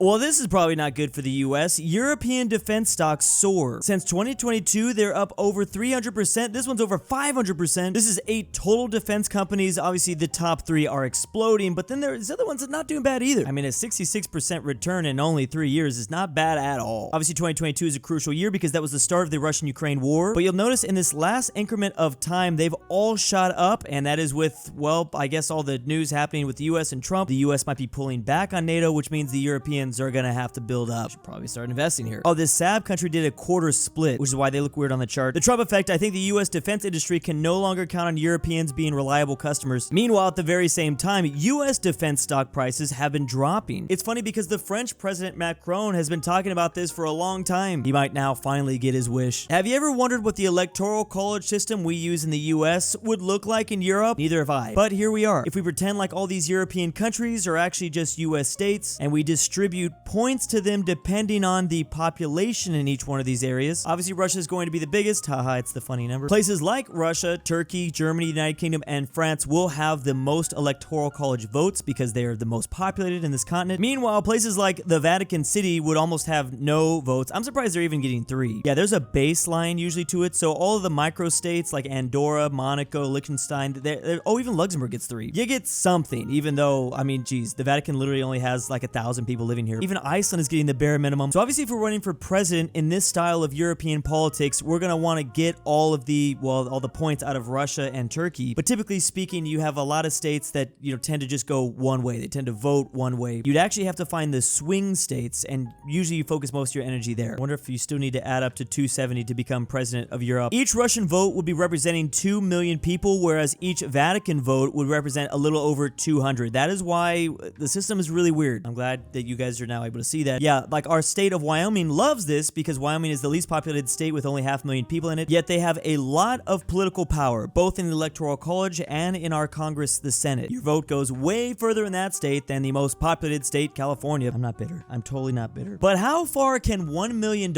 Well, this is probably not good for the US. European defense stocks soar. Since 2022, they're up over 300%. This one's over 500%. This is 8 total defense companies. Obviously, the top 3 are exploding, but then there's other ones that are not doing bad either. I mean, a 66% return in only 3 years is not bad at all. Obviously, 2022 is a crucial year because that was the start of the Russian-Ukraine war, but you'll notice in this last increment of time, they've all shot up, and that is with, well, I guess all the news happening with the US and Trump. The US might be pulling back on NATO, which means the Europeans are gonna have to build up. Should probably start investing here. Oh, this SAB country did a quarter split, which is why they look weird on the chart. The Trump effect, I think the US defense industry can no longer count on Europeans being reliable customers. Meanwhile, at the very same time, US defense stock prices have been dropping. It's funny because the French President Macron has been talking about this for a long time. He might now finally get his wish. Have you ever wondered what the electoral college system we use in the US would look like in Europe? Neither have I. But here we are. If we pretend like all these European countries are actually just US states, and we distribute points to them depending on the population in each one of these areas. Obviously, Russia is going to be the biggest. Haha, it's the funny number. Places like Russia, Turkey, Germany, United Kingdom, and France will have the most electoral college votes because they are the most populated in this continent. Meanwhile, places like the Vatican City would almost have no votes. I'm surprised they're even getting 3. Yeah, there's a baseline usually to it. So all of the microstates like Andorra, Monaco, Liechtenstein, oh, even Luxembourg gets 3. You get something, even though, I mean, geez, the Vatican literally only has like 1,000 people living here. Even Iceland is getting the bare minimum. So obviously, if we're running for president in this style of European politics, we're gonna want to get all of the, well, all the points out of Russia and Turkey. But typically speaking, you have a lot of states that, you know, tend to just go one way. They tend to vote one way. You'd actually have to find the swing states, and usually you focus most of your energy there. I wonder if you still need to add up to 270 to become president of Europe. Each Russian vote would be representing 2 million people, whereas each Vatican vote would represent a little over 200. That is why the system is really weird. I'm glad that you guys are now able to see that. Yeah, like our state of Wyoming loves this because Wyoming is the least populated state with only 500,000 people in it, yet they have a lot of political power, both in the Electoral College and in our Congress, the Senate. Your vote goes way further in that state than the most populated state, California. I'm not bitter. I'm totally not bitter. But how far can $1 million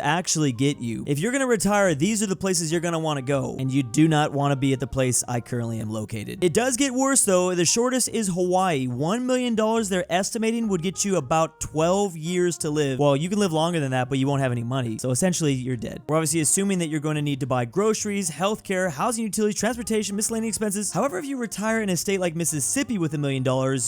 actually get you? If you're gonna retire, these are the places you're gonna want to go, and you do not want to be at the place I currently am located. It does get worse though. The shortest is Hawaii. $1 million they're estimating would get you about 12 years to live. Well, you can live longer than that, but you won't have any money. So essentially, you're dead. We're obviously assuming that you're going to need to buy groceries, healthcare, housing, utilities, transportation, miscellaneous expenses. However, if you retire in a state like Mississippi with $1 million,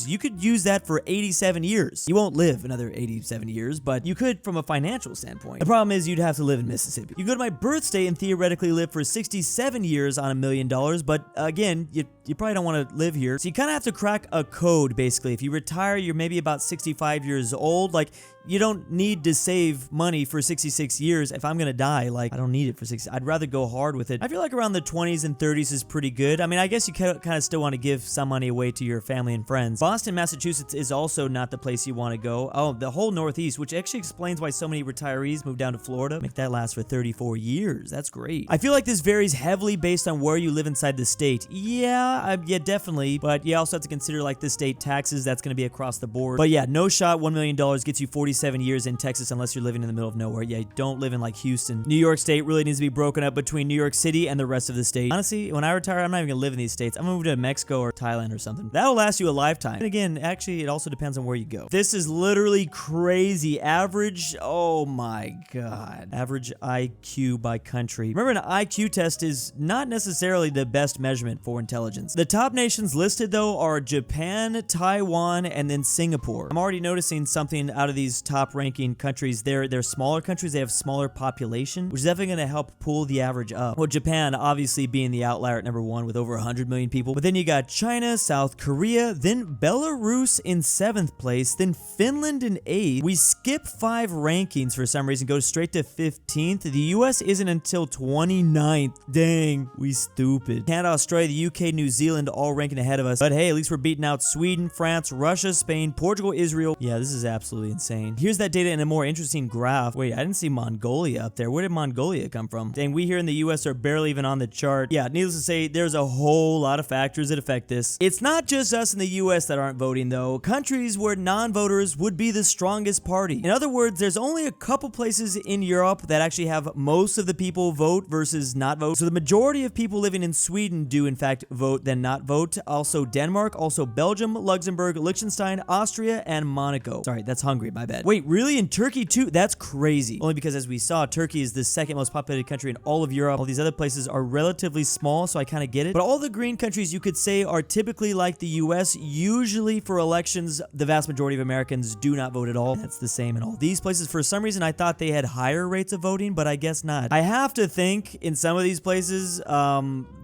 you could use that for 87 years. You won't live another 87 years, but you could from a financial standpoint. The problem is you'd have to live in Mississippi. You go to my birth state and theoretically live for 67 years on $1 million, but again, you probably don't want to live here. So you kind of have to crack a code, basically. If you retire, you're maybe about 65 years old. Like, you don't need to save money for 66 years. If I'm gonna die, like, I don't need it for 60. I'd rather go hard with it. I feel like around the 20s and 30s is pretty good. I mean, I guess you kind of still want to give some money away to your family and friends. Boston, Massachusetts is also not the place you want to go. Oh, the whole Northeast, which actually explains why so many retirees move down to Florida. Make that last for 34 years. That's great. I feel like this varies heavily based on where you live inside the state. Yeah, definitely. But you also have to consider like the state taxes. That's gonna be across the board. But yeah, no shot. $1 million gets you 47 years in Texas unless you're living in the middle of nowhere. Yeah, don't live in like Houston. New York State really needs to be broken up between New York City and the rest of the state. Honestly, when I retire, I'm not even gonna live in these states. I'm gonna move to Mexico or Thailand or something. That'll last you a lifetime. And again, actually, it also depends on where you go. This is literally crazy. Average, oh my god. Average IQ by country. Remember, an IQ test is not necessarily the best measurement for intelligence. The top nations listed though are Japan, Taiwan, and then Singapore. I'm already noticing something out of these top ranking countries. They're smaller countries. They have smaller population, which is definitely going to help pull the average up. Well, Japan obviously being the outlier at number 1 with over 100 million people. But then you got China, South Korea, then Belarus in 7th place, then Finland in 8th. We skip 5 rankings for some reason, go straight to 15th. The US isn't until 29th. Dang, we stupid. Canada, Australia, the UK, New Zealand all ranking ahead of us. But hey, at least we're beating out Sweden, France, Russia, Spain, Portugal, Israel. Yeah, this is absolutely insane. Here's that data in a more interesting graph. Wait, I didn't see Mongolia up there. Where did Mongolia come from? Dang, we here in the US are barely even on the chart. Yeah, needless to say, there's a whole lot of factors that affect this. It's not just us in the US that aren't voting though. Countries where non-voters would be the strongest party. In other words, there's only a couple places in Europe that actually have most of the people vote versus not vote. So the majority of people living in Sweden do in fact vote than not vote. Also Denmark, also Belgium, Luxembourg, Liechtenstein, Austria, and Monaco. Sorry, that's Hungary, my bad. that. Wait, really? In Turkey too? That's crazy. Only because, as we saw, Turkey is the second most populated country in all of Europe. All these other places are relatively small, so I kind of get it. But all the green countries, you could say, are typically like the US. Usually for elections, the vast majority of Americans do not vote at all. That's the same in all these places. For some reason, I thought they had higher rates of voting, but I guess not. I have to think in some of these places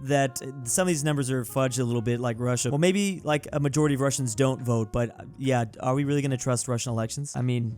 that some of these numbers are fudged a little bit, like Russia. Well, maybe like a majority of Russians don't vote, but yeah, are we really going to trust Russian elections? I mean,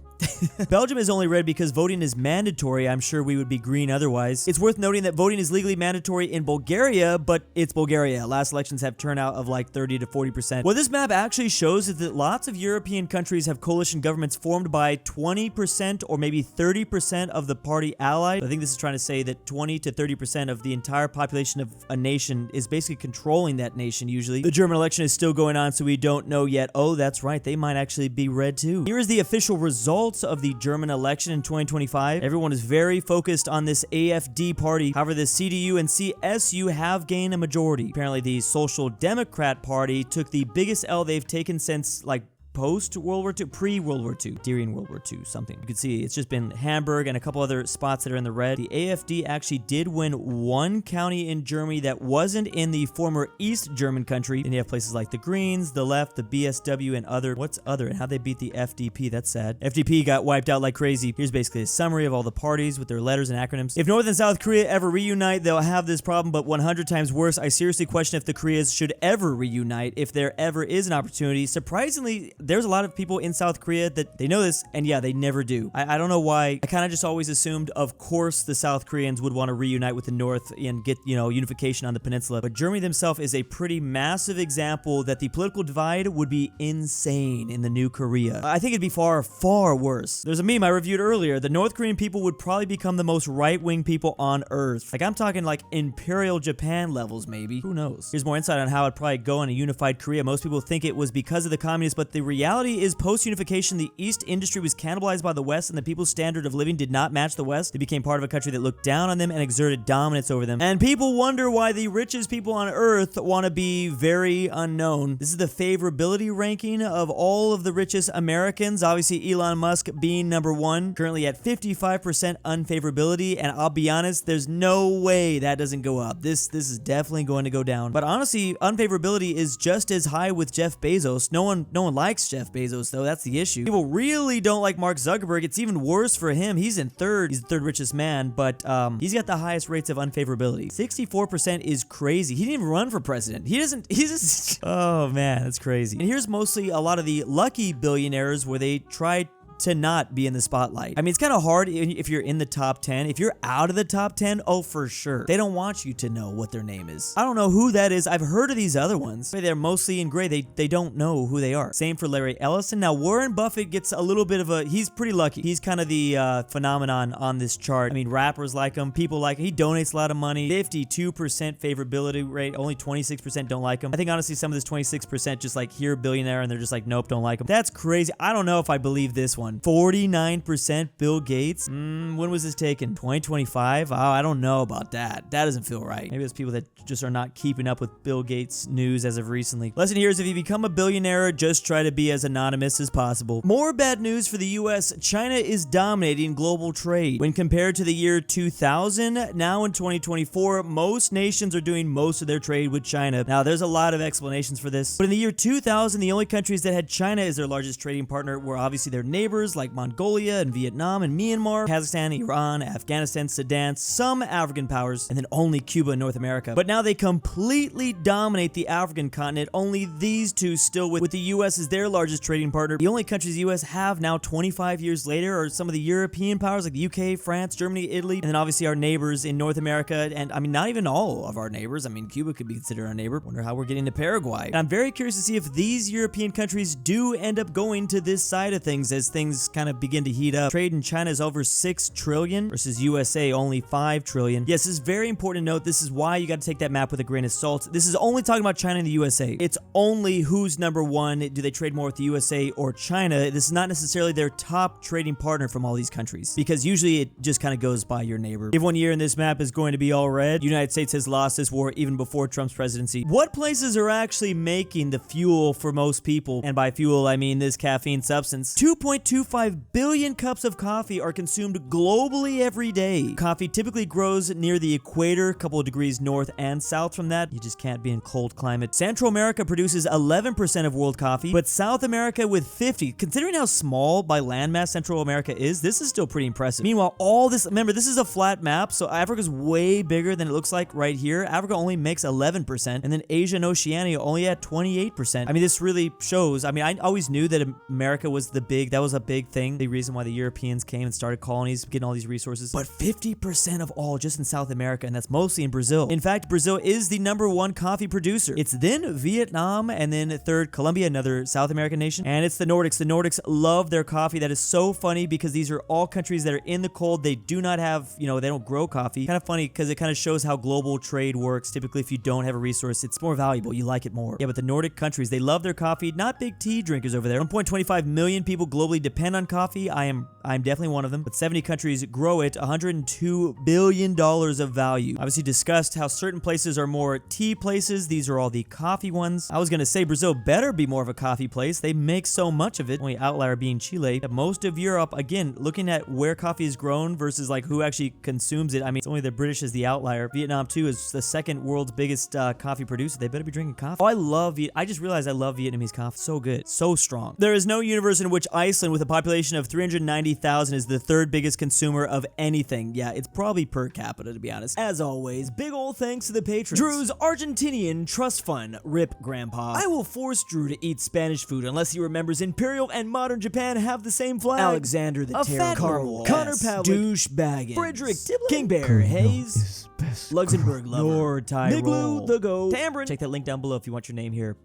Belgium is only red because voting is mandatory. I'm sure we would be green otherwise. It's worth noting that voting is legally mandatory in Bulgaria, but it's Bulgaria. Last elections have turnout of like 30 to 40%. What this map actually shows is that lots of European countries have coalition governments formed by 20% or maybe 30% of the party allied. I think this is trying to say that 20 to 30% of the entire population of a nation is basically controlling that nation usually. The German election is still going on, so we don't know yet. Oh, that's right. They might actually be red too. Here is the official results of the German election in 2025. Everyone is very focused on this AfD party. However, the CDU and CSU have gained a majority. Apparently, the Social Democrat Party took the biggest L they've taken since like post-World War II, pre-World War II, during World War II, something. You can see it's just been Hamburg and a couple other spots that are in the red. The AfD actually did win one county in Germany that wasn't in the former East German country. Then you have places like the Greens, the Left, the BSW, and other. What's other? And how they beat the FDP? That's sad. FDP got wiped out like crazy. Here's basically a summary of all the parties with their letters and acronyms. If North and South Korea ever reunite, they'll have this problem, but 100 times worse. I seriously question if the Koreas should ever reunite, if there ever is an opportunity. Surprisingly, there's a lot of people in South Korea that they know this, and yeah, they never do. I don't know why. I kind of just always assumed, of course, the South Koreans would want to reunite with the North and get, you know, unification on the peninsula. But Germany themselves is a pretty massive example that the political divide would be insane in the new Korea. I think it'd be far, far worse. There's a meme I reviewed earlier. The North Korean people would probably become the most right-wing people on Earth. Like, I'm talking like Imperial Japan levels, maybe. Who knows? Here's more insight on how it'd probably go in a unified Korea. Most people think it was because of the communists, but the reality is post-unification, the East industry was cannibalized by the West, and the people's standard of living did not match the West. They became part of a country that looked down on them and exerted dominance over them. And people wonder why the richest people on Earth want to be very unknown. This is the favorability ranking of all of the richest Americans. Obviously, Elon Musk being number one, currently at 55% unfavorability, and I'll be honest, there's no way that doesn't go up. This is definitely going to go down. But honestly, unfavorability is just as high with Jeff Bezos. No one likes Jeff Bezos, though. That's the issue. People really don't like Mark Zuckerberg. It's even worse for him. He's in third. He's the third richest man, but he's got the highest rates of unfavorability. 64% is crazy. He didn't even run for president. He's just oh man, that's crazy. And here's mostly a lot of the lucky billionaires where they tried to not be in the spotlight. I mean, it's kind of hard if you're in the top 10. If you're out of the top 10, oh, for sure. They don't want you to know what their name is. I don't know who that is. I've heard of these other ones. They're mostly in gray. They don't know who they are. Same for Larry Ellison. Now, Warren Buffett gets a little bit of a, he's pretty lucky. He's kind of the phenomenon on this chart. I mean, rappers like him. People like him. He donates a lot of money. 52% favorability rate. Only 26% don't like him. I think, honestly, some of this 26% just like hear billionaire and they're just like, nope, don't like him. That's crazy. I don't know if I believe this one. 49% Bill Gates. When was this taken? 2025? Oh, I don't know about that. That doesn't feel right. Maybe it's people that just are not keeping up with Bill Gates news as of recently. Lesson here is if you become a billionaire, just try to be as anonymous as possible. More bad news for the US. China is dominating global trade. When compared to the year 2000, now in 2024, most nations are doing most of their trade with China. Now, there's a lot of explanations for this, but in the year 2000, the only countries that had China as their largest trading partner were obviously their neighbors like Mongolia and Vietnam and Myanmar, Kazakhstan, Iran, Afghanistan, Sudan, some African powers, and then only Cuba and North America. But now they completely dominate the African continent. Only these two still with the US as their largest trading partner. The only countries the US have now 25 years later are some of the European powers like the UK, France, Germany, Italy, and then obviously our neighbors in North America. And I mean, not even all of our neighbors. I mean, Cuba could be considered our neighbor. Wonder how we're getting to Paraguay. And I'm very curious to see if these European countries do end up going to this side of things as things kind of begin to heat up. Trade in China is over 6 trillion versus USA only 5 trillion. Yes, this is very important to note. This is why you got to take that map with a grain of salt. This is only talking about China and the USA. It's only who's number one. Do they trade more with the USA or China? This is not necessarily their top trading partner from all these countries, because usually it just kind of goes by your neighbor. If one year in this map is going to be all red, the United States has lost this war even before Trump's presidency. What places are actually making the fuel for most people? And by fuel, I mean this caffeine substance. 2.2 1.25 billion cups of coffee are consumed globally every day. Coffee typically grows near the equator, a couple of degrees north and south from that. You just can't be in cold climate. Central America produces 11% of world coffee, but South America with 50. Considering how small by landmass Central America is, this is still pretty impressive. Meanwhile, all this, remember, this is a flat map, so Africa's way bigger than it looks like right here. Africa only makes 11%, and then Asia and Oceania only at 28%. I mean, this really shows. I mean, I always knew that America was that was a big thing, the reason why the Europeans came and started colonies, getting all these resources. But 50% of all just in South America, and that's mostly in Brazil. In fact, Brazil is the #1 coffee producer. It's then Vietnam, and then third Colombia, another South American nation, and it's the Nordics. The Nordics love their coffee. That is so funny because these are all countries that are in the cold. They do not have, they don't grow coffee. Kind of funny because it kind of shows how global trade works. Typically, if you don't have a resource, it's more valuable. You like it more. Yeah, but the Nordic countries, they love their coffee. Not big tea drinkers over there. 1.25 million people globally depend on coffee. I'm definitely one of them. But 70 countries grow it. $102 billion of value. Obviously discussed how certain places are more tea places. These are all the coffee ones. I was going to say Brazil better be more of a coffee place. They make so much of it. Only outlier being Chile. Most of Europe, again, looking at where coffee is grown versus like who actually consumes it. I mean, it's only the British is the outlier. Vietnam too is the second world's biggest coffee producer. They better be drinking coffee. Oh, I just realized I love Vietnamese coffee. So good. So strong. There is no universe in which Iceland, with a population of 390,000, is the third biggest consumer of anything. Yeah, it's probably per capita, to be honest. As always, big ol' thanks to the patrons. Drew's Argentinian Trust Fund. Rip, Grandpa. I will force Drew to eat Spanish food unless he remembers Imperial and modern Japan have the same flag. Alexander the Terrible. Carmel. Connor Pavlik. DOOCHBAGGINS. Fredrik Tibblin. KingBearHaze. LuxembourgLover. NordTyrol. Niglu the Goat. Tambre. Check that link down below if you want your name here.